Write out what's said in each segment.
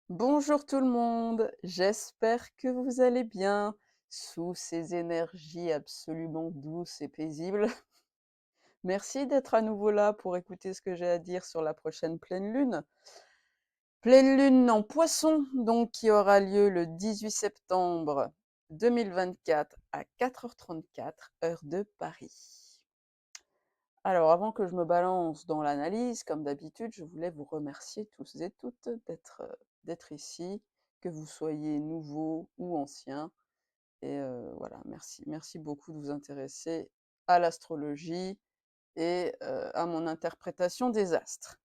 Bonjour tout le monde, j'espère que vous allez bien sous ces énergies absolument douces et paisibles. Merci d'être à nouveau là pour écouter ce que j'ai à dire sur la prochaine pleine lune. Pleine lune en poisson, donc qui aura lieu le 18 septembre 2024 à 4h34, heure de Paris. Alors, avant que je me balance dans l'analyse, comme d'habitude, je voulais vous remercier tous et toutes d'être ici, que vous soyez nouveaux ou anciens. Et voilà, merci beaucoup de vous intéresser à l'astrologie et à mon interprétation des astres.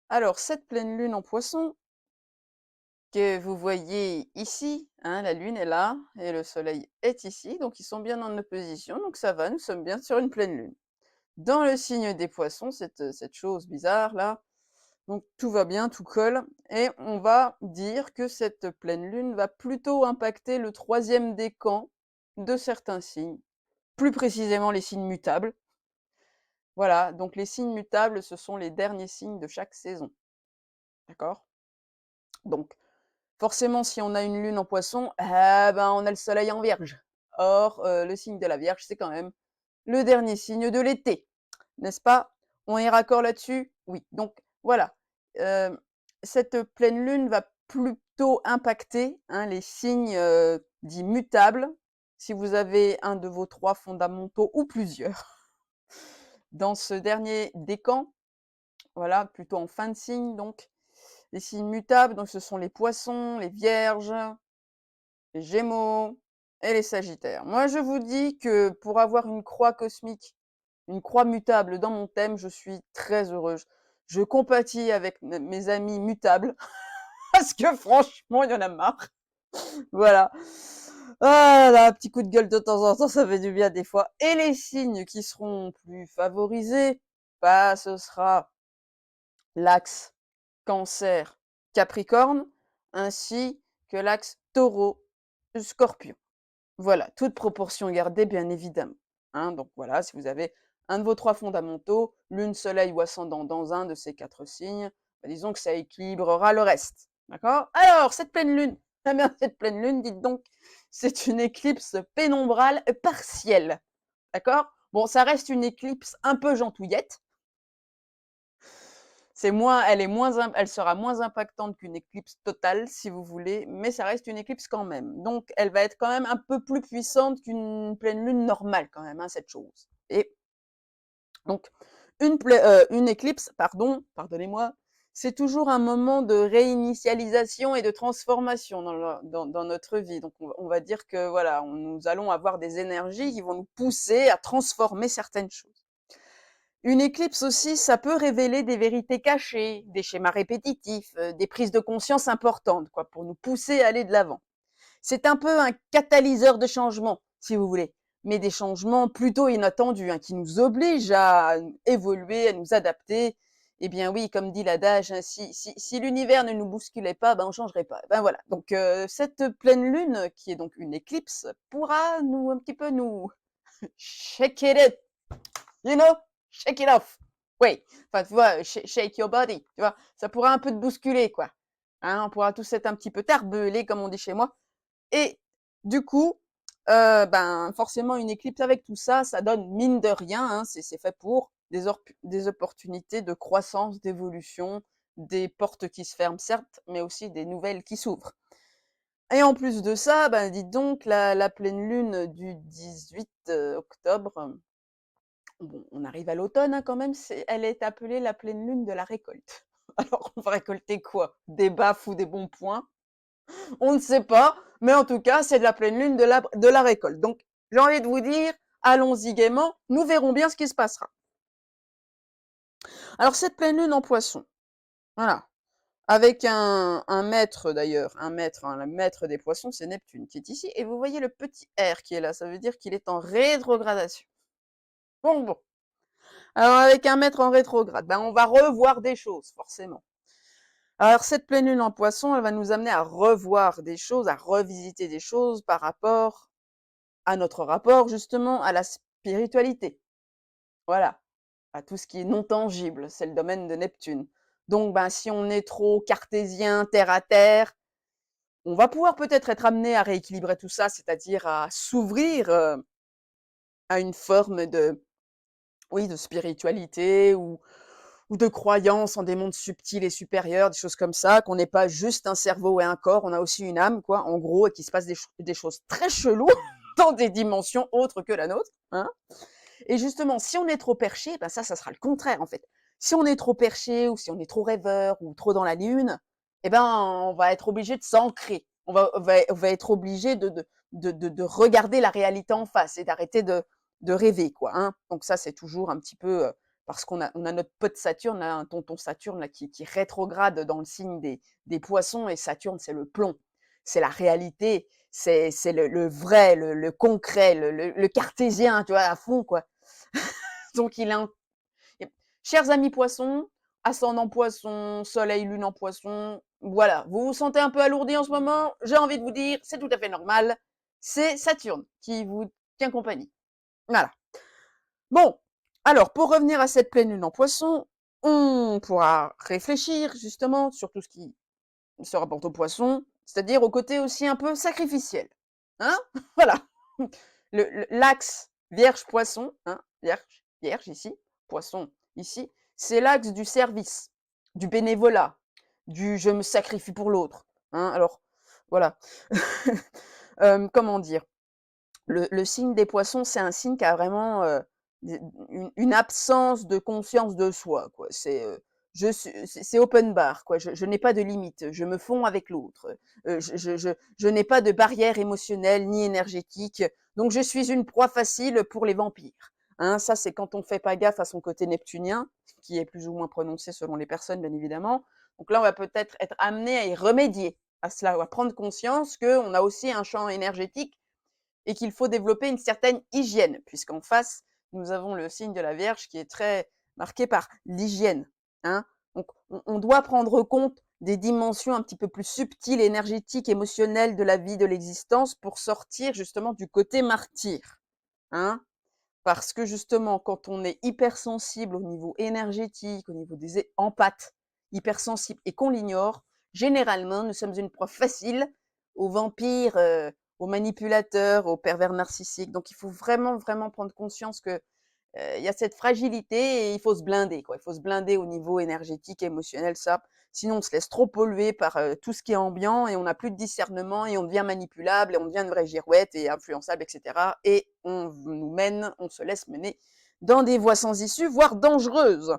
Alors, cette pleine lune en poisson que vous voyez ici, hein, la lune est là et le soleil est ici, donc ils sont bien en opposition, donc ça va, nous sommes bien sur une pleine lune. Dans le signe des poissons, cette chose bizarre là, donc tout va bien, tout colle, et on va dire que cette pleine lune va plutôt impacter le troisième décan de certains signes, plus précisément les signes mutables. Voilà, donc les signes mutables, ce sont les derniers signes de chaque saison, d'accord? Donc forcément, si on a une lune en poisson, on a le soleil en vierge. Or, le signe de la Vierge, c'est quand même le dernier signe de l'été. N'est-ce pas? On est raccord là-dessus? Oui. Donc voilà, hem, cette pleine lune va plutôt impacter, hein, les signes, dits mutables, si vous avez un de vos 3 fondamentaux ou plusieurs. Dans ce dernier décan, voilà, plutôt en fin de signe donc, les signes mutables, donc ce sont les Poissons, les Vierges, les Gémeaux et les Sagittaires. Moi, je vous dis que pour avoir une croix cosmique, une croix mutable dans mon thème, je suis très heureuse. Je compatis avec mes amis mutables parce que franchement, il y en a marre. Voilà. Ah là, petit coup de gueule de temps en temps, ça fait du bien des fois. Et les signes qui seront plus favorisés, bah, ce sera l'axe Cancer, Capricorne, ainsi que l'axe Taureau, Scorpion. Voilà, toute proportion gardée, bien évidemment. Hein, donc voilà, si vous avez un de vos 3 fondamentaux, lune, soleil ou ascendant dans un de ces 4 signes, bah, disons que ça équilibrera le reste. D'accord? Alors, cette pleine lune, eh bien, cette pleine lune, dites donc, c'est une éclipse pénombrale partielle. D'accord? Bon, ça reste une éclipse un peu gentouillette. C'est moins, elle sera moins impactante qu'une éclipse totale, si vous voulez, mais ça reste une éclipse quand même. Donc, elle va être quand même un peu plus puissante qu'une pleine lune normale, quand même, hein, cette chose. Et donc, une éclipse, pardonnez-moi, c'est toujours un moment de réinitialisation et de transformation dans notre vie. Donc, on va dire que voilà, nous allons avoir des énergies qui vont nous pousser à transformer certaines choses. Une éclipse aussi, ça peut révéler des vérités cachées, des schémas répétitifs, des prises de conscience importantes, quoi, pour nous pousser à aller de l'avant. C'est un peu un catalyseur de changement, si vous voulez, mais des changements plutôt inattendus, hein, qui nous obligent à évoluer, à nous adapter. Eh bien oui, comme dit l'adage, hein, si l'univers ne nous bousculait pas, ben on changerait pas. Ben voilà. Donc cette pleine lune, qui est donc une éclipse, pourra nous un petit peu nous shake it, you know, shake it off. Oui, enfin, tu vois, shake your body, tu vois, ça pourra un peu te bousculer, quoi. Hein, on pourra tous être un petit peu tarbelés, comme on dit chez moi. Et du coup, ben, forcément, une éclipse avec tout ça, ça donne mine de rien, hein, c'est fait pour des opportunités de croissance, d'évolution, des portes qui se ferment, certes, mais aussi des nouvelles qui s'ouvrent. Et en plus de ça, ben, dites donc, la pleine lune du 18 octobre, bon, on arrive à l'automne, hein, quand même, elle est appelée la pleine lune de la récolte. Alors, on va récolter quoi? Des baffes ou des bons points? On ne sait pas, mais en tout cas, c'est de la pleine lune de la récolte. Donc, j'ai envie de vous dire, allons-y gaiement, nous verrons bien ce qui se passera. Alors, cette pleine lune en poisson, voilà, avec un maître d'ailleurs, un maître, hein, le maître des poissons, c'est Neptune qui est ici, et vous voyez le petit R qui est là, ça veut dire qu'il est en rétrogradation. Bon. Alors, avec un maître en rétrograde, ben, on va revoir des choses, forcément. Alors, cette pleine lune en poisson, elle va nous amener à revoir des choses, à revisiter des choses par rapport à notre rapport, justement, à la spiritualité. Voilà. À tout ce qui est non tangible. C'est le domaine de Neptune. Donc, ben, si on est trop cartésien, terre à terre, on va pouvoir peut-être être amené à rééquilibrer tout ça, c'est-à-dire à s'ouvrir à une forme de, oui, de spiritualité ou de croyance en des mondes subtils et supérieurs, des choses comme ça, qu'on n'est pas juste un cerveau et un corps, on a aussi une âme, quoi, en gros, et qu'il se passe des choses très cheloues dans des dimensions autres que la nôtre, hein. Et justement, si on est trop perché, ben ça sera le contraire, en fait. Si on est trop perché ou si on est trop rêveur ou trop dans la lune, eh ben, on va être obligé de s'ancrer. On va être obligé de regarder la réalité en face et d'arrêter de rêver, quoi, hein. Donc ça, c'est toujours un petit peu, parce qu'on a notre pote Saturne, là, un tonton Saturne là, qui rétrograde dans le signe des poissons, et Saturne, c'est le plomb. C'est la réalité, c'est le vrai, le concret, le cartésien, tu vois, à fond, quoi. Donc, chers amis poissons, ascendant poisson, soleil, lune en poisson, voilà, vous vous sentez un peu alourdi en ce moment, j'ai envie de vous dire, c'est tout à fait normal, c'est Saturne qui vous tient compagnie. Voilà. Bon, alors, pour revenir à cette pleine lune en poisson, on pourra réfléchir justement sur tout ce qui se rapporte au poisson, c'est-à-dire au côté aussi un peu sacrificiel. Hein. Voilà. L'axe vierge-poisson, hein, vierge ici, poisson ici, c'est l'axe du service, du bénévolat, du je me sacrifie pour l'autre. Hein. Alors, voilà. Comment dire, le signe des poissons, c'est un signe qui a vraiment une absence de conscience de soi, quoi. C'est open bar, quoi. Je n'ai pas de limite. Je me fonds avec l'autre. Je n'ai pas de barrière émotionnelle ni énergétique. Donc, je suis une proie facile pour les vampires. Hein, ça, c'est quand on fait pas gaffe à son côté neptunien, qui est plus ou moins prononcé selon les personnes, bien évidemment. Donc là, on va peut-être être amené à y remédier à cela, à prendre conscience qu'on a aussi un champ énergétique et qu'il faut développer une certaine hygiène, puisqu'en face, nous avons le signe de la Vierge qui est très marqué par l'hygiène. Hein. Donc, on doit prendre compte des dimensions un petit peu plus subtiles, énergétiques, émotionnelles de la vie, de l'existence, pour sortir justement du côté martyr. Hein. Parce que justement, quand on est hypersensible au niveau énergétique, au niveau des empathes, hypersensible, et qu'on l'ignore, généralement, nous sommes une proie facile aux vampires, aux manipulateurs, aux pervers narcissiques. Donc, il faut vraiment, vraiment prendre conscience que il y a cette fragilité et il faut se blinder, quoi. Il faut se blinder au niveau énergétique, émotionnel, ça. Sinon, on se laisse trop polluer par tout ce qui est ambiant et on n'a plus de discernement et on devient manipulable et on devient une vraie girouette et influençable, etc. Et on se laisse mener dans des voies sans issue, voire dangereuses.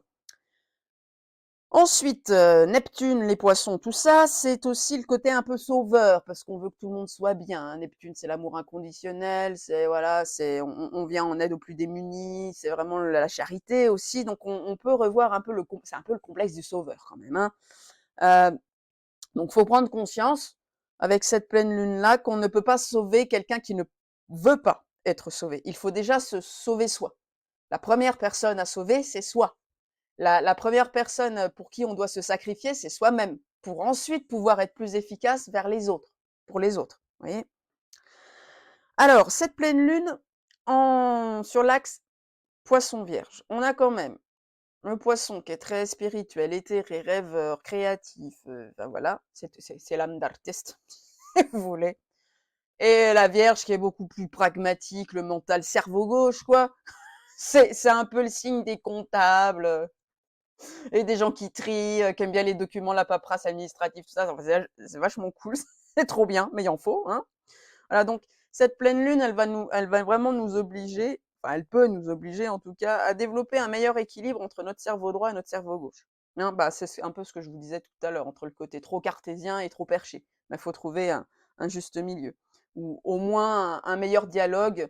Ensuite, Neptune, les poissons, tout ça, c'est aussi le côté un peu sauveur, parce qu'on veut que tout le monde soit bien. Hein. Neptune, c'est l'amour inconditionnel, c'est voilà, on vient en aide aux plus démunis, c'est vraiment la charité aussi. Donc on peut revoir un peu c'est un peu le complexe du sauveur quand même. Hein. Donc faut prendre conscience avec cette pleine lune là qu'on ne peut pas sauver quelqu'un qui ne veut pas être sauvé. Il faut déjà se sauver soi. La première personne à sauver, c'est soi. La première personne pour qui on doit se sacrifier, c'est soi-même, pour ensuite pouvoir être plus efficace vers les autres, pour les autres. Vous voyez. Alors, cette pleine lune, sur l'axe poisson-vierge, on a quand même le poisson qui est très spirituel, éthéré, rêveur, créatif, enfin voilà, c'est l'âme d'artiste, si vous voulez. Et la vierge qui est beaucoup plus pragmatique, le mental cerveau gauche, quoi. C'est un peu le signe des comptables, et des gens qui trient, qui aiment bien les documents, la paperasse administrative, tout ça. Enfin, c'est vachement cool, c'est trop bien, mais il en faut. Hein. Voilà, donc cette pleine lune, elle va vraiment nous obliger, enfin elle peut nous obliger en tout cas, à développer un meilleur équilibre entre notre cerveau droit et notre cerveau gauche. Hein, bah, c'est un peu ce que je vous disais tout à l'heure, entre le côté trop cartésien et trop perché. Il faut trouver un juste milieu, ou au moins un meilleur dialogue,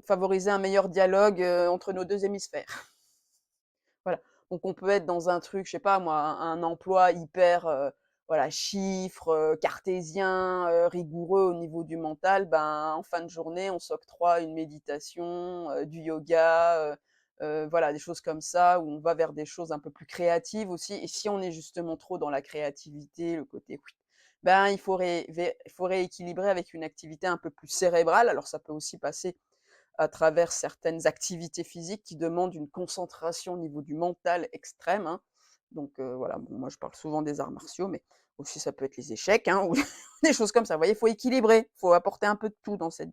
favoriser un meilleur dialogue entre nos deux hémisphères. Voilà. Donc on peut être dans un truc, je sais pas moi, un emploi hyper voilà, chiffre, cartésien, rigoureux au niveau du mental, ben en fin de journée, on s'octroie une méditation, du yoga, voilà, des choses comme ça, où on va vers des choses un peu plus créatives aussi. Et si on est justement trop dans la créativité, le côté oui, ben il faut rééquilibrer avec une activité un peu plus cérébrale. Alors ça peut aussi passer à travers certaines activités physiques qui demandent une concentration au niveau du mental extrême. Hein. Donc voilà, bon, moi je parle souvent des arts martiaux, mais aussi ça peut être les échecs, hein, ou des choses comme ça. Vous voyez, il faut équilibrer, il faut apporter un peu de tout dans sa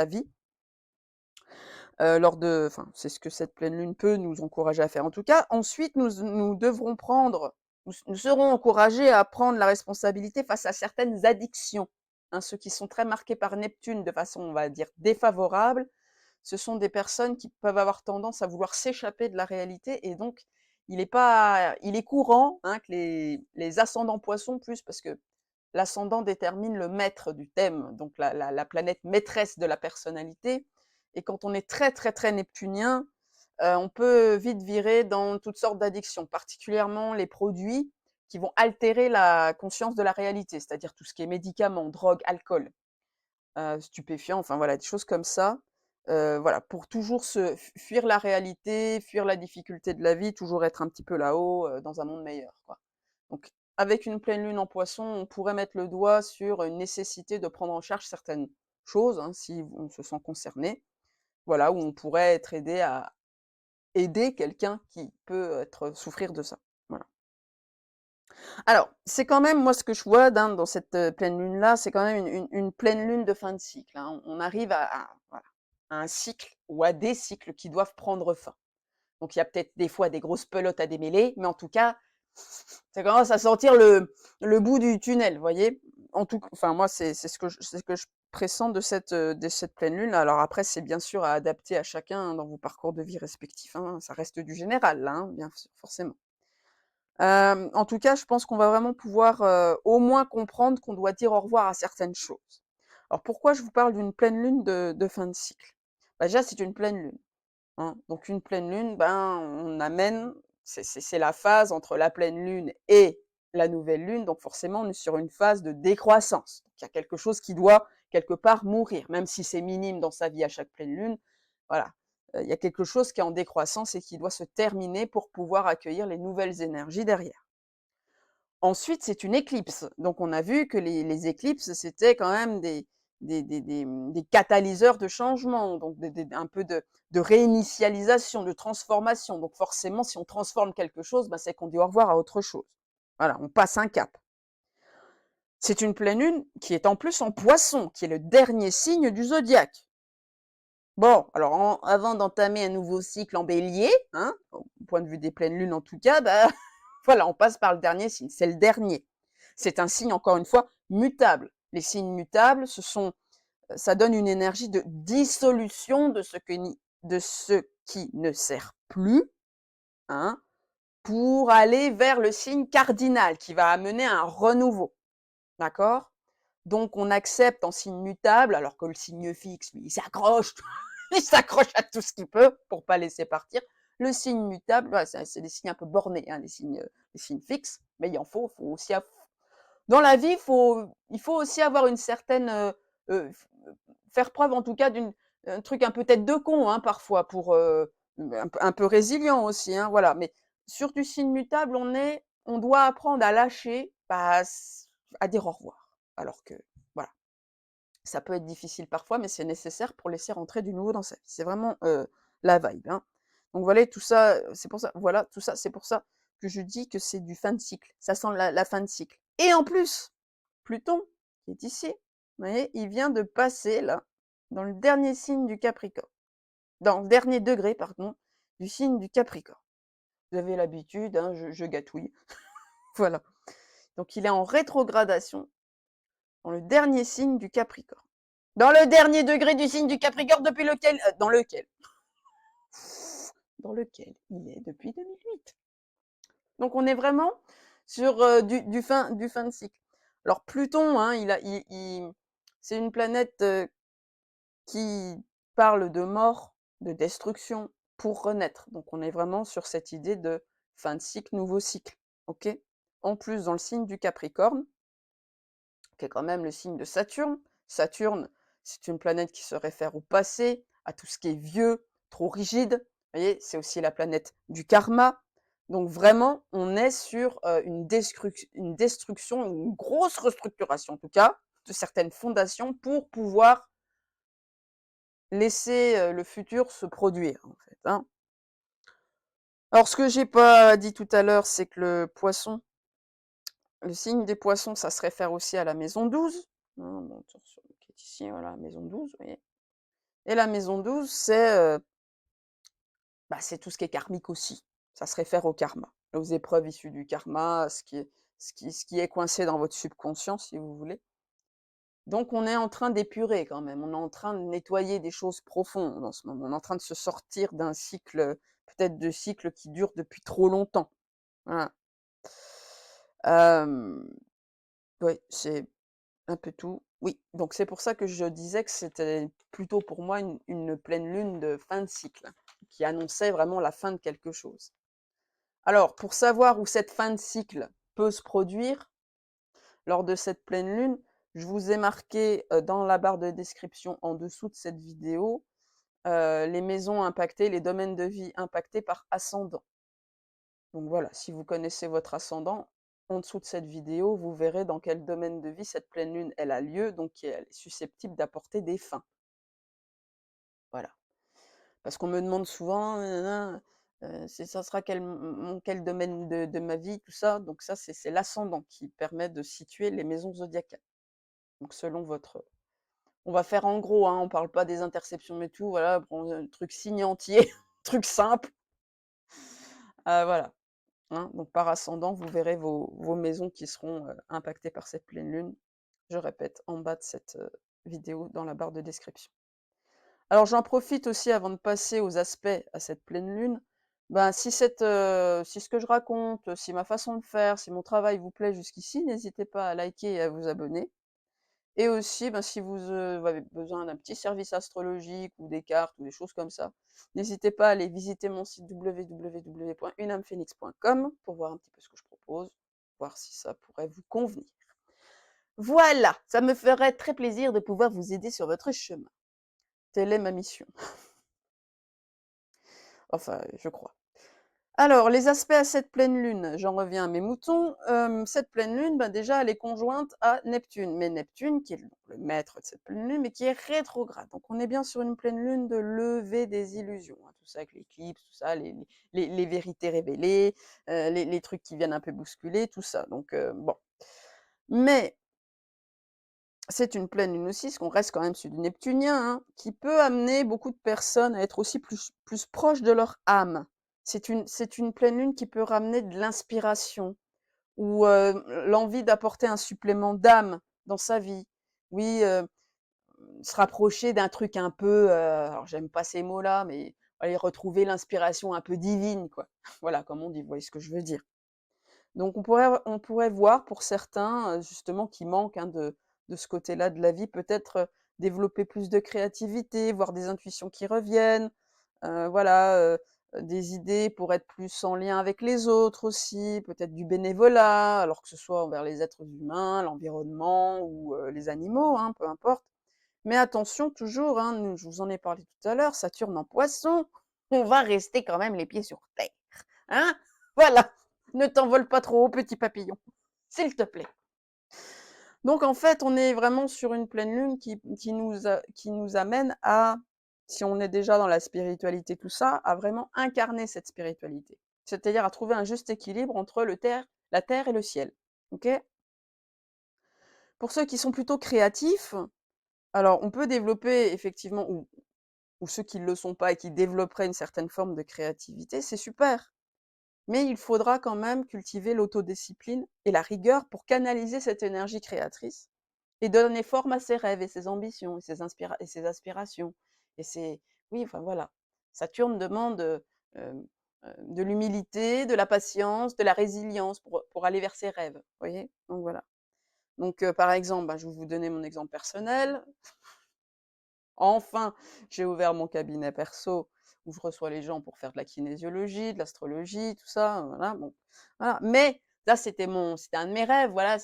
vie. Enfin, c'est ce que cette pleine lune peut nous encourager à faire. En tout cas, ensuite, nous devrons nous serons encouragés à prendre la responsabilité face à certaines addictions, hein. Ceux qui sont très marqués par Neptune de façon, on va dire, défavorable, ce sont des personnes qui peuvent avoir tendance à vouloir s'échapper de la réalité, et donc il est courant, hein, que les ascendants poissons plus, parce que l'ascendant détermine le maître du thème, donc la planète maîtresse de la personnalité. Et quand on est très, très, très neptunien, on peut vite virer dans toutes sortes d'addictions, particulièrement les produits qui vont altérer la conscience de la réalité, c'est-à-dire tout ce qui est médicaments, drogue, alcool, stupéfiants, enfin voilà, des choses comme ça. Voilà, pour toujours fuir la réalité, fuir la difficulté de la vie, toujours être un petit peu là-haut, dans un monde meilleur, quoi. Donc, avec une pleine lune en poisson, on pourrait mettre le doigt sur une nécessité de prendre en charge certaines choses, hein, si on se sent concerné. Voilà, où on pourrait être aidé à aider quelqu'un qui peut souffrir de ça. Voilà. Alors, c'est quand même, moi, ce que je vois dans cette pleine lune-là, c'est quand même une pleine lune de fin de cycle, hein. On arrive voilà, à un cycle ou à des cycles qui doivent prendre fin. Donc, il y a peut-être des fois des grosses pelotes à démêler, mais en tout cas, ça commence à sentir le bout du tunnel, vous voyez. Enfin, moi, c'est ce que je pressens de cette pleine lune. Alors après, c'est bien sûr à adapter à chacun, hein, dans vos parcours de vie respectifs, hein. Ça reste du général, là, hein, bien sûr, forcément. En tout cas, je pense qu'on va vraiment pouvoir, au moins comprendre qu'on doit dire au revoir à certaines choses. Alors pourquoi je vous parle d'une pleine lune de fin de cycle? Bah, déjà, c'est une pleine lune, hein. Donc une pleine lune, ben, c'est la phase entre la pleine lune et la nouvelle lune, donc forcément, on est sur une phase de décroissance. Donc il y a quelque chose qui doit, quelque part, mourir, même si c'est minime dans sa vie à chaque pleine lune. Voilà, il y a quelque chose qui est en décroissance et qui doit se terminer pour pouvoir accueillir les nouvelles énergies derrière. Ensuite, c'est une éclipse. Donc on a vu que les éclipses, c'était quand même des catalyseurs de changement, donc un peu de réinitialisation, de transformation. Donc forcément, si on transforme quelque chose, c'est qu'on dit au revoir à autre chose. Voilà, on passe un cap. C'est une pleine lune qui est en plus en Poisson, qui est le dernier signe du zodiaque. Bon, alors avant d'entamer un nouveau cycle en Bélier, hein, au point de vue des pleines lunes en tout cas, voilà, on passe par le dernier signe, c'est le dernier. C'est un signe, encore une fois, mutable. Les signes mutables, ça donne une énergie de dissolution de ce qui ne sert plus, hein, pour aller vers le signe cardinal qui va amener un renouveau. D'accord? Donc on accepte en signe mutable, alors que le signe fixe, lui, il s'accroche, il s'accroche à tout ce qu'il peut pour pas laisser partir. Le signe mutable, voilà, c'est des signes un peu bornés, hein, les signes fixes, mais faut aussi dans la vie, il faut aussi avoir une certaine faire preuve en tout cas d'un truc un peu tête de con, hein, parfois, pour un peu résilient aussi, hein, voilà. Mais sur du signe mutable, on doit apprendre à lâcher, à dire au revoir. Alors que voilà, ça peut être difficile parfois, mais c'est nécessaire pour laisser rentrer du nouveau dans sa vie. C'est vraiment la vibe, hein. Donc voilà, tout ça, c'est pour ça. Voilà, tout ça, c'est pour ça que je dis que c'est du fin de cycle. Ça sent la fin de cycle. Et en plus, Pluton, qui est ici, vous voyez, il vient de passer là, dans le dernier signe du Capricorne. Dans le dernier degré, pardon, du signe du Capricorne. Vous avez l'habitude, hein, je gâtouille. Voilà. Donc il est en rétrogradation dans le dernier signe du Capricorne. Dans le dernier degré du signe du Capricorne dans lequel il est depuis 2008. Donc on est vraiment sur du fin de cycle. Alors Pluton, hein, c'est une planète qui parle de mort, de destruction pour renaître. Donc on est vraiment sur cette idée de fin de cycle, nouveau cycle. Ok? En plus, dans le signe du Capricorne, qui est quand même le signe de Saturne. Saturne, c'est une planète qui se réfère au passé, à tout ce qui est vieux, trop rigide. Vous voyez, c'est aussi la planète du karma. Donc vraiment, on est sur une destruction, une grosse restructuration en tout cas, de certaines fondations pour pouvoir laisser le futur se produire en fait, hein. Alors, ce que j'ai pas dit tout à l'heure, c'est que le signe des poissons, ça se réfère aussi à la maison 12. Hein, bon, qui est ici, voilà, maison 12, vous voyez. Et la maison 12, c'est tout ce qui est karmique aussi. Ça se réfère au karma, aux épreuves issues du karma, ce qui est coincé dans votre subconscient, si vous voulez. Donc, on est en train d'épurer quand même. On est en train de nettoyer des choses profondes en ce moment. On est en train de se sortir d'un cycle, peut-être de cycles qui durent depuis trop longtemps. Voilà. Ouais, c'est un peu tout. Oui, donc c'est pour ça que je disais que c'était plutôt pour moi une pleine lune de fin de cycle, qui annonçait vraiment la fin de quelque chose. Alors, pour savoir où cette fin de cycle peut se produire, lors de cette pleine lune, je vous ai marqué dans la barre de description en dessous de cette vidéo les maisons impactées, les domaines de vie impactés par ascendant. Donc voilà, si vous connaissez votre ascendant, en dessous de cette vidéo, vous verrez dans quel domaine de vie cette pleine lune elle a lieu, donc elle est susceptible d'apporter des fins. Voilà. Parce qu'on me demande souvent, ça sera quel domaine de ma vie, tout ça. Donc ça, c'est l'ascendant qui permet de situer les maisons zodiacales. Donc selon votre... On va faire en gros, hein, on parle pas des interceptions et tout, voilà, prends un truc signe entier, truc simple. Voilà. Hein, donc par ascendant, vous verrez vos maisons qui seront impactées par cette pleine lune. Je répète, en bas de cette vidéo, dans la barre de description. Alors j'en profite aussi avant de passer aux aspects à cette pleine lune. Si ce que je raconte, si ma façon de faire, si mon travail vous plaît jusqu'ici, n'hésitez pas à liker et à vous abonner. Et aussi, si vous avez besoin d'un petit service astrologique ou des cartes ou des choses comme ça, n'hésitez pas à aller visiter mon site www.unamphénix.com pour voir un petit peu ce que je propose, voir si ça pourrait vous convenir. Voilà, ça me ferait très plaisir de pouvoir vous aider sur votre chemin. Telle est ma mission. Enfin, je crois. Alors, les aspects à cette pleine lune, j'en reviens à mes moutons. Cette pleine lune, déjà, elle est conjointe à Neptune. Mais Neptune, qui est le maître de cette pleine lune, mais qui est rétrograde. Donc, on est bien sur une pleine lune de lever des illusions. Hein, tout ça avec l'éclipse, tout ça, les vérités révélées, les trucs qui viennent un peu bousculer, tout ça. Donc, bon. Mais c'est une pleine lune aussi, parce qu'on reste quand même sur du neptunien, hein, qui peut amener beaucoup de personnes à être aussi plus proches de leur âme. C'est une pleine lune qui peut ramener de l'inspiration ou l'envie d'apporter un supplément d'âme dans sa vie. Oui, se rapprocher d'un truc un peu, alors j'aime pas ces mots-là, mais aller retrouver l'inspiration un peu divine, quoi. Voilà, comme on dit, vous voyez ce que je veux dire. Donc on pourrait voir pour certains, justement qui manquent, hein, de ce côté-là de la vie, peut-être, développer plus de créativité, voir des intuitions qui reviennent, voilà, des idées pour être plus en lien avec les autres aussi, peut-être du bénévolat, alors que ce soit envers les êtres humains, l'environnement ou, les animaux, hein, peu importe. Mais attention toujours, hein, je vous en ai parlé tout à l'heure, Saturne en Poisson, on va rester quand même les pieds sur terre, hein? Voilà, ne t'envole pas trop haut, petit papillon, s'il te plaît. Donc en fait, on est vraiment sur une pleine lune qui nous amène à, si on est déjà dans la spiritualité, tout ça, à vraiment incarner cette spiritualité. C'est-à-dire à trouver un juste équilibre entre la terre et le ciel. Ok? Pour ceux qui sont plutôt créatifs, alors on peut développer effectivement, ou ceux qui ne le sont pas et qui développeraient une certaine forme de créativité, c'est super. Mais il faudra quand même cultiver l'autodiscipline et la rigueur pour canaliser cette énergie créatrice et donner forme à ses rêves et ses ambitions et ses aspirations. Et c'est, oui, enfin voilà. Saturne demande de l'humilité, de la patience, de la résilience pour aller vers ses rêves. Vous voyez? Donc voilà. Donc par exemple, je vais vous donner mon exemple personnel. Enfin, j'ai ouvert mon cabinet perso où je reçois les gens pour faire de la kinésiologie, de l'astrologie, tout ça, voilà, bon, voilà. Mais ça, c'était un de mes rêves, voilà,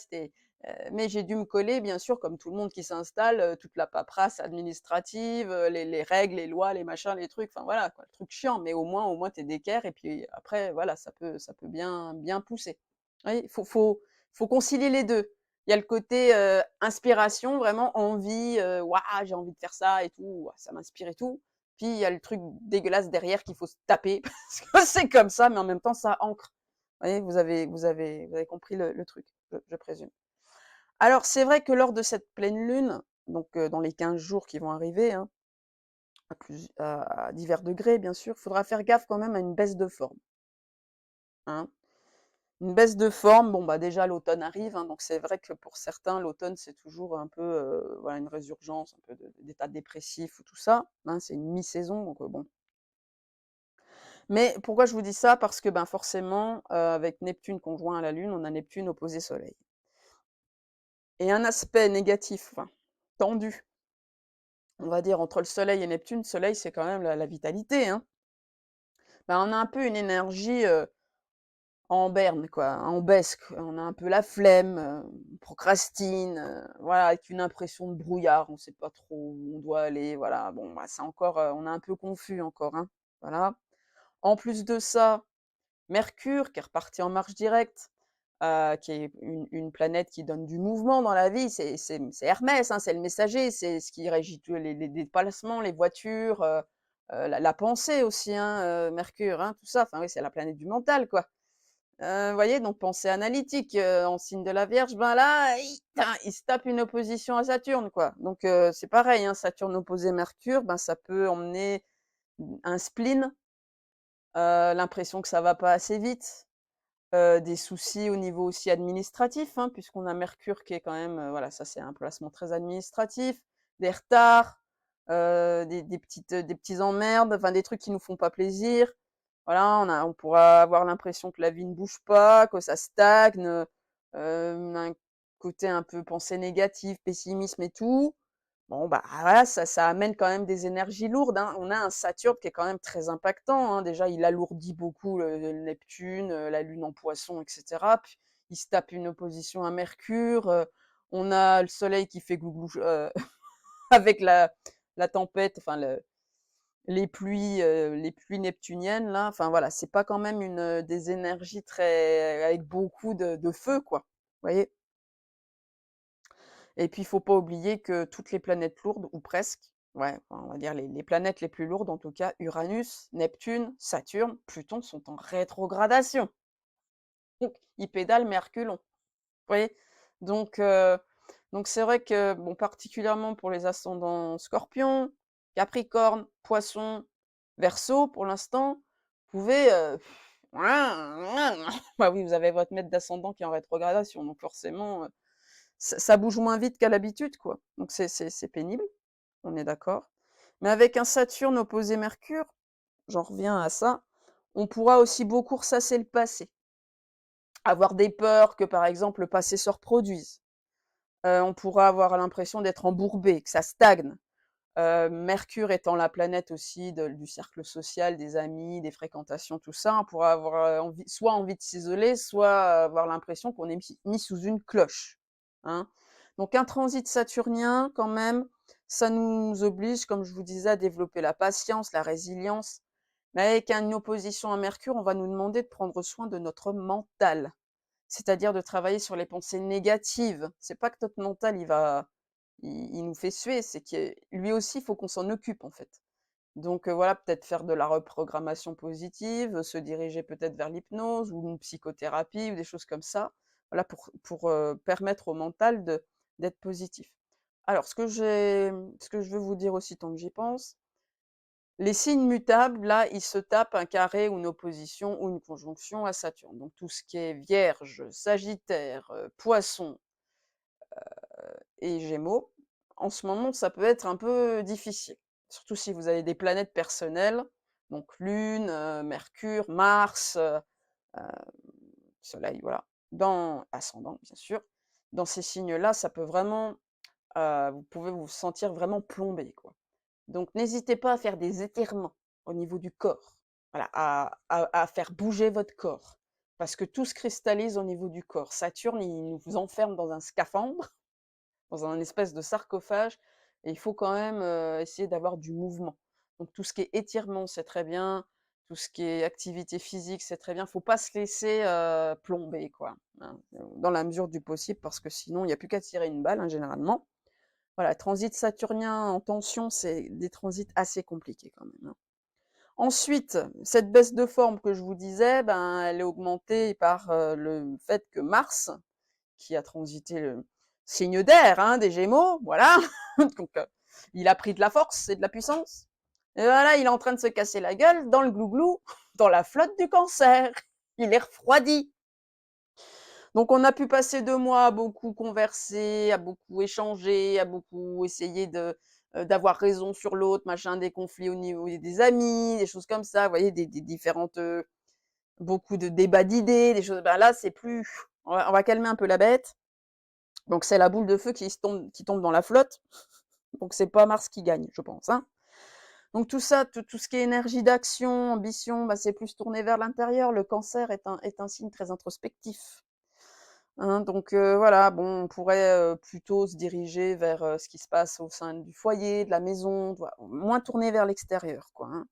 mais j'ai dû me coller, bien sûr, comme tout le monde qui s'installe, toute la paperasse administrative, les règles, les lois, les machins, les trucs, enfin voilà, quoi, le truc chiant, mais au moins, t'es d'équerre et puis après, voilà, ça peut bien, bien pousser. Oui, faut concilier les deux. Il y a le côté inspiration, vraiment envie, waouh, j'ai envie de faire ça et tout, ça m'inspire et tout. puis il y a le truc dégueulasse derrière qu'il faut se taper parce que c'est comme ça, mais en même temps ça ancre. Vous voyez? Vous avez compris le truc, je présume. Alors c'est vrai que lors de cette pleine lune, donc dans les 15 jours qui vont arriver, hein, à divers degrés bien sûr, il faudra faire gaffe quand même à une baisse de forme, hein. Une baisse de forme, bon, bah, déjà l'automne arrive, hein, donc c'est vrai que pour certains, l'automne, c'est toujours un peu, voilà, une résurgence, un peu d'état dépressif ou tout ça, hein, c'est une mi-saison, donc bon. Mais pourquoi je vous dis ça? Parce que, ben, forcément, avec Neptune conjoint à la Lune, on a Neptune opposé Soleil. Et un aspect négatif, enfin, tendu, on va dire, entre le Soleil et Neptune, Soleil, c'est quand même la vitalité, hein. Ben, on a un peu une énergie, en berne quoi, en baisse quoi. On a un peu la flemme, on procrastine, voilà, avec une impression de brouillard, on sait pas trop où on doit aller, voilà. Bon, bah, c'est encore, on est un peu confus encore, hein, voilà. En plus de ça, Mercure qui est reparti en marche directe, qui est une planète qui donne du mouvement dans la vie, c'est Hermès, hein, c'est le messager, c'est ce qui régit tous les déplacements, les voitures, la pensée aussi, hein, Mercure, hein, tout ça. Enfin oui, c'est la planète du mental, quoi. Voyez, donc pensée analytique, en signe de la Vierge, ben là, il se tape une opposition à Saturne, quoi. Donc c'est pareil, hein, Saturne opposé Mercure, ben ça peut emmener un spleen, l'impression que ça va pas assez vite, des soucis au niveau aussi administratif, hein, puisqu'on a Mercure qui est quand même, voilà, ça c'est un placement très administratif, des retards, des petits emmerdes, enfin des trucs qui nous font pas plaisir. Voilà, on pourra avoir l'impression que la vie ne bouge pas, que ça stagne, un côté un peu pensée négative, pessimisme et tout. Bon, bah, voilà, ça amène quand même des énergies lourdes, hein. On a un Saturne qui est quand même très impactant, hein. Déjà, il alourdit beaucoup le Neptune, la Lune en Poisson et cetera. Puis, il se tape une opposition à Mercure, on a le Soleil qui fait glouglou avec la tempête, enfin le les pluies neptuniennes là, enfin voilà, c'est pas quand même des énergies très avec beaucoup de feu, quoi. Vous voyez? Et puis il faut pas oublier que toutes les planètes lourdes ou presque, ouais, enfin, on va dire les planètes les plus lourdes en tout cas, Uranus, Neptune, Saturne, Pluton sont en rétrogradation. Donc ils pédalent mais à reculons. Vous voyez? Donc heu, donc c'est vrai que, bon, particulièrement pour les ascendants Scorpion, Capricorne, Poisson, Verseau pour l'instant, vous pouvez, bah oui, vous avez votre maître d'ascendant qui est en rétrogradation, donc forcément, ça bouge moins vite qu'à l'habitude, quoi. Donc c'est pénible, on est d'accord. Mais avec un Saturne opposé Mercure, j'en reviens à ça, on pourra aussi beaucoup ressasser le passé. Avoir des peurs que, par exemple, le passé se reproduise. On pourra avoir l'impression d'être embourbé, que ça stagne. Mercure étant la planète aussi du cercle social, des amis, des fréquentations, tout ça, on pourra avoir soit envie de s'isoler, soit avoir l'impression qu'on est mis sous une cloche, hein. Donc un transit saturnien, quand même, ça nous oblige, comme je vous disais, à développer la patience, la résilience. Mais avec une opposition à Mercure, on va nous demander de prendre soin de notre mental, c'est-à-dire de travailler sur les pensées négatives. C'est pas que notre mental, il nous fait suer, c'est que lui aussi, il faut qu'on s'en occupe, en fait. Donc voilà, peut-être faire de la reprogrammation positive, se diriger peut-être vers l'hypnose ou une psychothérapie ou des choses comme ça, voilà, pour permettre au mental d'être positif. Alors ce que je veux vous dire aussi tant que j'y pense, les signes mutables, là, ils se tapent un carré ou une opposition ou une conjonction à Saturne. Donc tout ce qui est Vierge, Sagittaire, Poisson, et Gémeaux, en ce moment, ça peut être un peu difficile. Surtout si vous avez des planètes personnelles, donc Lune, Mercure, Mars, Soleil, voilà, dans ascendant, bien sûr. Dans ces signes-là, ça peut vraiment, vous pouvez vous sentir vraiment plombé, quoi. Donc n'hésitez pas à faire des étirements au niveau du corps, voilà, à faire bouger votre corps, parce que tout se cristallise au niveau du corps. Saturne, il nous enferme dans un scaphandre, dans un espèce de sarcophage, et il faut quand même, essayer d'avoir du mouvement. Donc tout ce qui est étirement, c'est très bien, tout ce qui est activité physique, c'est très bien. Faut pas se laisser, plomber, quoi, hein, dans la mesure du possible, parce que sinon il y a plus qu'à tirer une balle, hein, généralement. Voilà, transit saturnien en Tension, c'est des transits assez compliqués quand même, hein. Ensuite, cette baisse de forme que je vous disais, ben, elle est augmentée par, le fait que Mars, qui a transité le signe d'air, hein, des Gémeaux, voilà, donc il a pris de la force et de la puissance. Et voilà, il est en train de se casser la gueule dans le glouglou, dans la flotte du Cancer. Il est refroidi. Donc on a pu passer 2 mois à beaucoup converser, à beaucoup échanger, à beaucoup essayer d'avoir raison sur l'autre, machin, des conflits au niveau des amis, des choses comme ça, vous voyez? Des différentes, beaucoup de débats d'idées, des choses ben là, c'est plus on va calmer un peu la bête. Donc c'est la boule de feu qui tombe dans la flotte, donc c'est pas Mars qui gagne, je pense, hein. Donc tout ça, tout ce qui est énergie d'action, ambition, bah, c'est plus tourné vers l'intérieur. Le Cancer est un signe très introspectif. Hein, donc voilà, bon, on pourrait, plutôt se diriger vers, ce qui se passe au sein du foyer, de la maison, voi moins tourné vers l'extérieur, quoi, hein.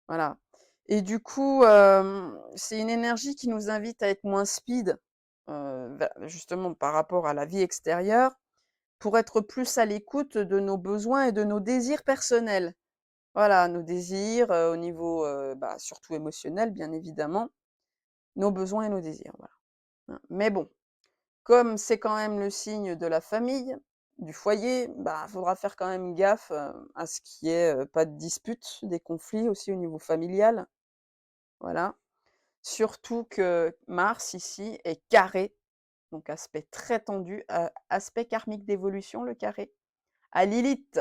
Voilà et du coup, c'est une énergie qui nous invite à être moins speed, va justement par rapport à la vie extérieure, pour être plus à l'écoute de nos besoins et de nos désirs personnels. Voilà, nos désirs, au niveau, bah, surtout émotionnel, bien évidemment, nos besoins et nos désirs, voilà, hein. Mais bon, comme c'est quand même le signe de la famille, du foyer, bah, il faudra faire quand même gaffe, à ce qu'il y ait, pas de disputes, des conflits aussi au niveau familial, voilà. Surtout que Mars ici est carré, donc aspect très tendu, aspect karmique d'évolution, le carré, à Lilith,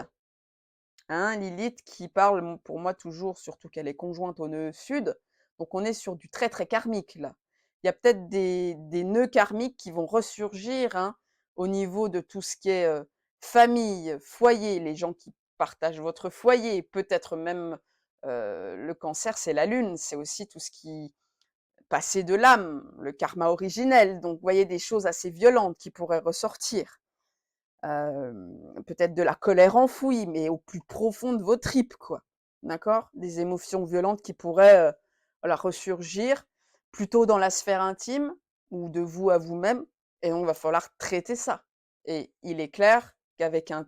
hein. Lilith qui parle, pour moi toujours, surtout qu'elle est conjointe au nœud sud, donc on est sur du très, très karmique là. Il y a peut-être des nœuds karmiques qui vont ressurgir, hein, au niveau de tout ce qui est, famille, foyer, les gens qui partagent votre foyer, peut-être même, le Cancer, c'est la Lune, c'est aussi tout ce qui passé de l'âme, le karma originel, donc vous voyez des choses assez violentes qui pourraient ressortir. Peut-être de la colère enfouie, mais au plus profond de vos tripes, quoi. D'accord? Des émotions violentes qui pourraient, voilà, ressurgir, plutôt dans la sphère intime ou de vous à vous-même et donc va falloir traiter ça et il est clair qu'avec une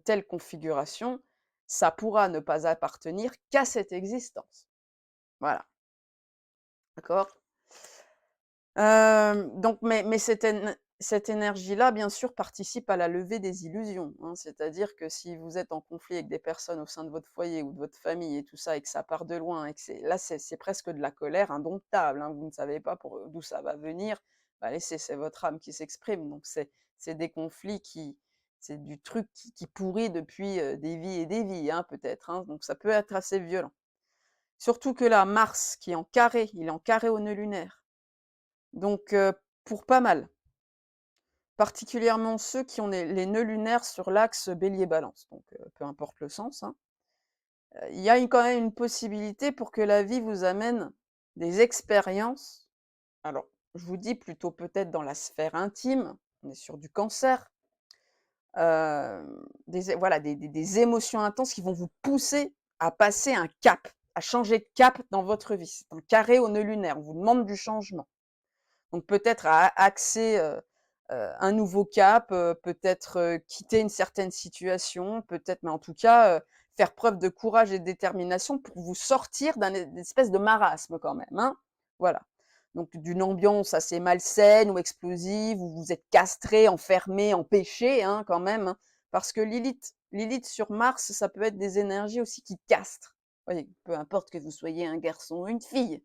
telle configuration, ça pourra ne pas appartenir qu'à cette existence. Voilà, d'accord? Donc mais cette énergie-là, bien sûr, participe à la levée des illusions, hein. C'est-à-dire que si vous êtes en conflit avec des personnes au sein de votre foyer ou de votre famille et tout ça et que ça part de loin et que c'est presque de la colère indomptable, hein. Vous ne savez pas d'où ça va venir, bah, laissez, c'est votre âme qui s'exprime. Donc c'est des conflits c'est du truc qui pourrit depuis, des vies et des vies, hein, peut-être, hein. Donc ça peut être assez violent. Surtout que là, Mars qui est en carré, il est en carré au nœud lunaire. Donc, pour pas mal, particulièrement ceux qui ont les nœuds lunaires sur l'axe Bélier-Balance, donc peu importe le sens, hein. Il y a quand même une possibilité pour que la vie vous amène des expériences. Alors, je vous dis plutôt peut-être dans la sphère intime, on est sur du Cancer, voilà, des émotions intenses qui vont vous pousser à passer un cap, à changer de cap dans votre vie. C'est un carré au nœud lunaire, on vous demande du changement. Donc peut-être à axer, un nouveau cap, peut-être, quitter une certaine situation, peut-être mais en tout cas, faire preuve de courage et de détermination pour vous sortir d'une espèce de marasme quand même, hein. Voilà. Donc d'une ambiance assez malsaine ou explosive où vous êtes castré, enfermé, empêché, hein, quand même, hein. Parce que Lilith sur Mars, ça peut être des énergies aussi qui castrent. Vous voyez? Peu importe que vous soyez un garçon ou une fille,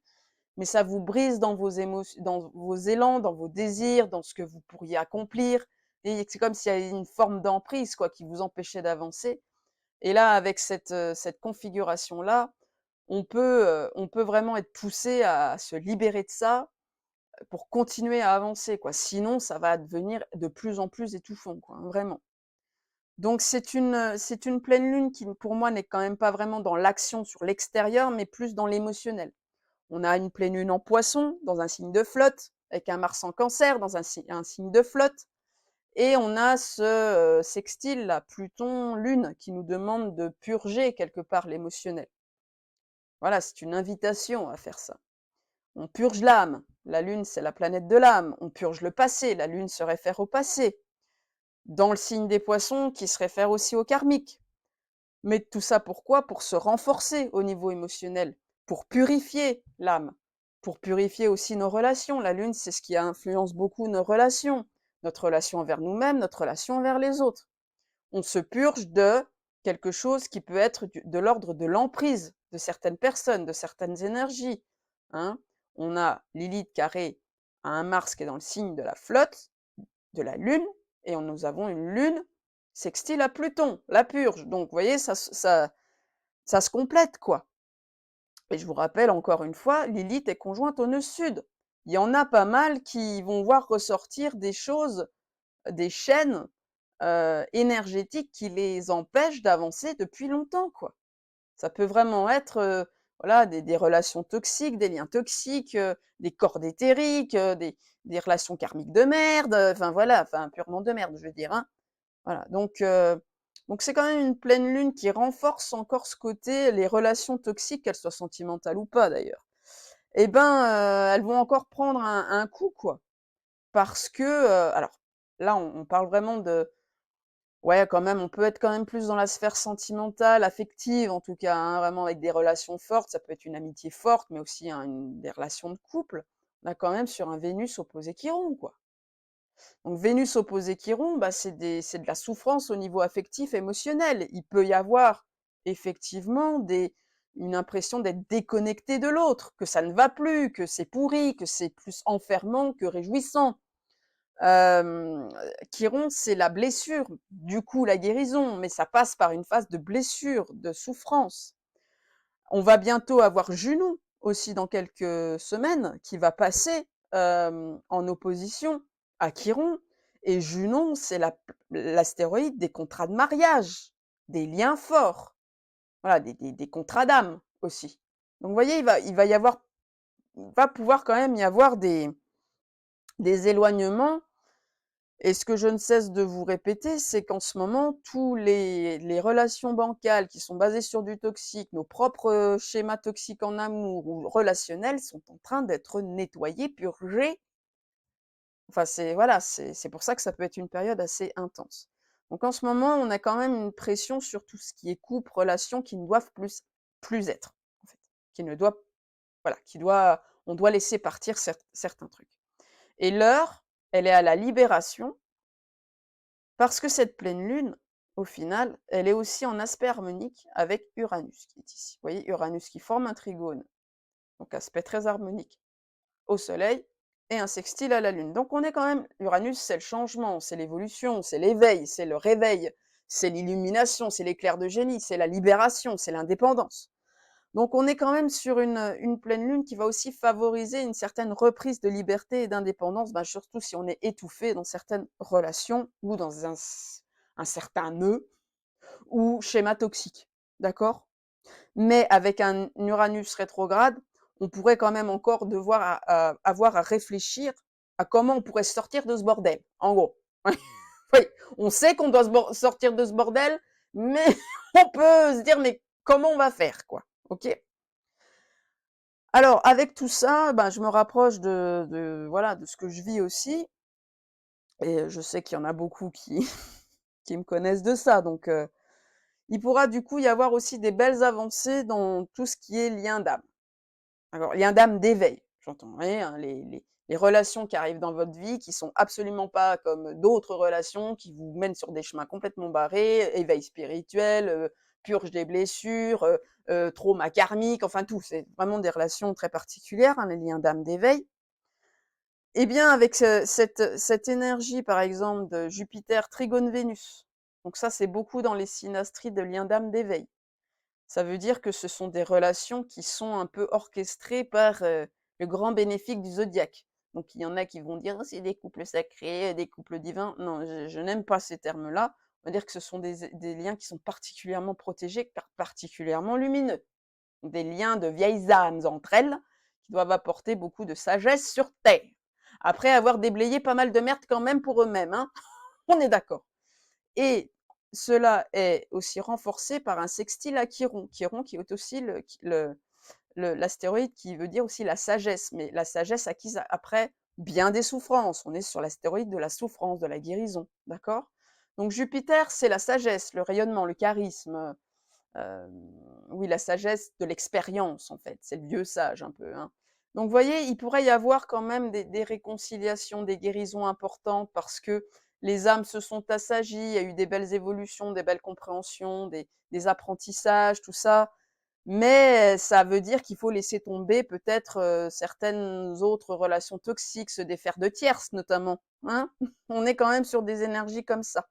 mais ça vous brise dans vos élans, dans vos désirs, dans ce que vous pourriez accomplir et c'est comme s'il y avait une forme d'emprise, quoi, qui vous empêchait d'avancer et là, avec cette configuration-là, on peut vraiment être poussé à se libérer de ça, pour continuer à avancer, quoi. Sinon, ça va devenir de plus en plus étouffant, quoi, hein, vraiment. Donc c'est une pleine lune qui, pour moi, n'est quand même pas vraiment dans l'action sur l'extérieur, mais plus dans l'émotionnel. On a une pleine lune en Poisson, dans un signe de flotte, avec un Mars en Cancer, dans un signe de flotte. Et on a ce sextile là, Pluton-Lune, qui nous demande de purger quelque part l'émotionnel. Voilà, c'est une invitation à faire ça. On purge l'âme. La Lune, c'est la planète de l'âme. On purge le passé. La Lune se réfère au passé. dans le signe des poissons qui se réfère aussi au karmique. Mais tout ça pourquoi? Pour se renforcer au niveau émotionnel, pour purifier l'âme, pour purifier aussi nos relations. La lune, c'est ce qui influence beaucoup nos relations, notre relation envers nous-mêmes, notre relation envers les autres. On se purge de quelque chose qui peut être de l'ordre de l'emprise de certaines personnes, de certaines énergies. Hein. On a Lilith carré à un Mars qui est dans le signe de la flotte, de la Lune, et nous avons une Lune sextile à Pluton, la purge. Donc, vous voyez, ça se complète, quoi. Et je vous rappelle encore une fois, Lilith est conjointe au nœud sud. Il y en a pas mal qui vont voir ressortir des choses, des chaînes énergétiques qui les empêchent d'avancer depuis longtemps, quoi. Ça peut vraiment être voilà, des relations toxiques, des liens toxiques, des cordes éthériques, des relations karmiques de merde, enfin voilà, enfin purement de merde, je veux dire. Hein. Voilà, donc c'est quand même une pleine lune qui renforce encore ce côté, les relations toxiques, qu'elles soient sentimentales ou pas d'ailleurs. Eh ben, elles vont encore prendre un coup, quoi. Parce que, alors là, on parle vraiment de ouais, quand même, on peut être quand même plus dans la sphère sentimentale, affective en tout cas, hein, vraiment avec des relations fortes. Ça peut être une amitié forte, mais aussi des relations de couple. On a quand même sur un Vénus opposé Chiron, quoi. Donc Vénus opposé Chiron, bah, c'est de la souffrance au niveau affectif, émotionnel. Il peut y avoir effectivement une impression d'être déconnecté de l'autre, que ça ne va plus, que c'est pourri, que c'est plus enfermant que réjouissant. Chiron, c'est la blessure, du coup la guérison, mais ça passe par une phase de blessure, de souffrance. On va bientôt avoir Junon aussi dans quelques semaines, qui va passer en opposition à Chiron. Et Junon, c'est l'astéroïde des contrats de mariage, des liens forts, voilà, des contrats d'âme aussi. Donc vous voyez, il va pouvoir quand même y avoir des éloignements. Et ce que je ne cesse de vous répéter, c'est qu'en ce moment, tous les relations bancales qui sont basées sur du toxique, nos propres schémas toxiques en amour ou relationnels sont en train d'être nettoyés, purgés. Enfin, voilà, c'est pour ça que ça peut être une période assez intense. Donc en ce moment, on a quand même une pression sur tout ce qui est couple, relations qui ne doivent plus être, en fait. Qui ne doit, voilà, on doit laisser partir certains trucs. Et l'heure, elle est à la libération. Parce que cette pleine lune, au final, elle est aussi en aspect harmonique avec Uranus qui est ici. Vous voyez, Uranus qui forme un trigone, donc aspect très harmonique au Soleil, et un sextile à la Lune. Donc on est quand même, Uranus c'est le changement, c'est l'évolution, c'est l'éveil, c'est le réveil, c'est l'illumination, c'est l'éclair de génie, c'est la libération, c'est l'indépendance. Donc on est quand même sur une pleine lune qui va aussi favoriser une certaine reprise de liberté et d'indépendance, ben surtout si on est étouffé dans certaines relations ou dans un certain nœud ou schéma toxique. D'accord? Mais avec un Uranus rétrograde, on pourrait quand même encore devoir avoir à réfléchir à comment on pourrait sortir de ce bordel, en gros. Oui, on sait qu'on doit sortir de ce bordel, mais on peut se dire, mais comment on va faire, quoi? Ok? Alors, avec tout ça, ben, je me rapproche voilà, de ce que je vis aussi. Et je sais qu'il y en a beaucoup qui, qui me connaissent de ça. Donc, il pourra du coup y avoir aussi des belles avancées dans tout ce qui est lien d'âme. Alors, lien d'âme d'éveil, j'entends. Hein, les relations qui arrivent dans votre vie, qui sont absolument pas comme d'autres relations, qui vous mènent sur des chemins complètement barrés, éveil spirituel, purge des blessures, trauma karmique, enfin tout. C'est vraiment des relations très particulières, hein, les liens d'âme d'éveil. Eh bien, avec cette énergie, par exemple, de Jupiter trigone Vénus, donc ça, c'est beaucoup dans les synastries de liens d'âme d'éveil. Ça veut dire que ce sont des relations qui sont un peu orchestrées par le grand bénéfique du zodiaque. Donc il y en a qui vont dire oh, c'est des couples sacrés, des couples divins. Non, je n'aime pas ces termes-là. On va dire que ce sont des liens qui sont particulièrement protégés, particulièrement lumineux. Des liens de vieilles âmes entre elles qui doivent apporter beaucoup de sagesse sur Terre. Après avoir déblayé pas mal de merde quand même pour eux-mêmes, hein. On est d'accord. Et cela est aussi renforcé par un sextile à Chiron. Chiron qui est aussi l'astéroïde qui veut dire aussi la sagesse, mais la sagesse acquise après bien des souffrances. On est sur l'astéroïde de la souffrance, de la guérison, d'accord? Donc Jupiter, c'est la sagesse, le rayonnement, le charisme, oui, la sagesse de l'expérience, en fait. C'est le vieux sage un peu, hein. Donc vous voyez, il pourrait y avoir quand même des réconciliations, des guérisons importantes parce que les âmes se sont assagies, il y a eu des belles évolutions, des belles compréhensions, des apprentissages, tout ça. Mais ça veut dire qu'il faut laisser tomber peut-être, certaines autres relations toxiques, se défaire de tierces notamment, hein? On est quand même sur des énergies comme ça.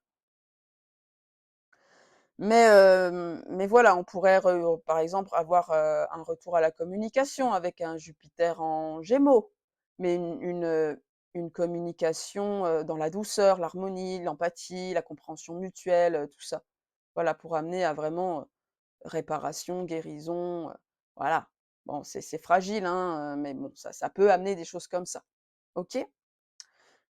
Mais voilà, on pourrait par exemple avoir, un retour à la communication avec un Jupiter en Gémeaux, mais une communication, dans la douceur, l'harmonie, l'empathie, la compréhension mutuelle, tout ça. Voilà, pour amener à vraiment, réparation, guérison, voilà. Bon, c'est fragile, hein, mais bon, ça peut amener des choses comme ça. OK?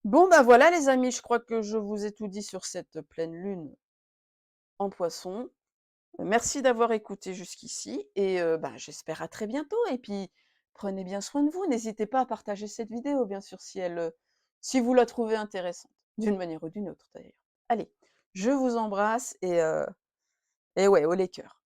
Bon, bah, voilà les amis, je crois que je vous ai tout dit sur cette pleine lune en Poissons. Merci d'avoir écouté jusqu'ici et bah, j'espère à très bientôt et puis prenez bien soin de vous. N'hésitez pas à partager cette vidéo bien sûr si vous la trouvez intéressante, d'une manière ou d'une autre d'ailleurs. Allez, je vous embrasse et ouais, haut les cœurs.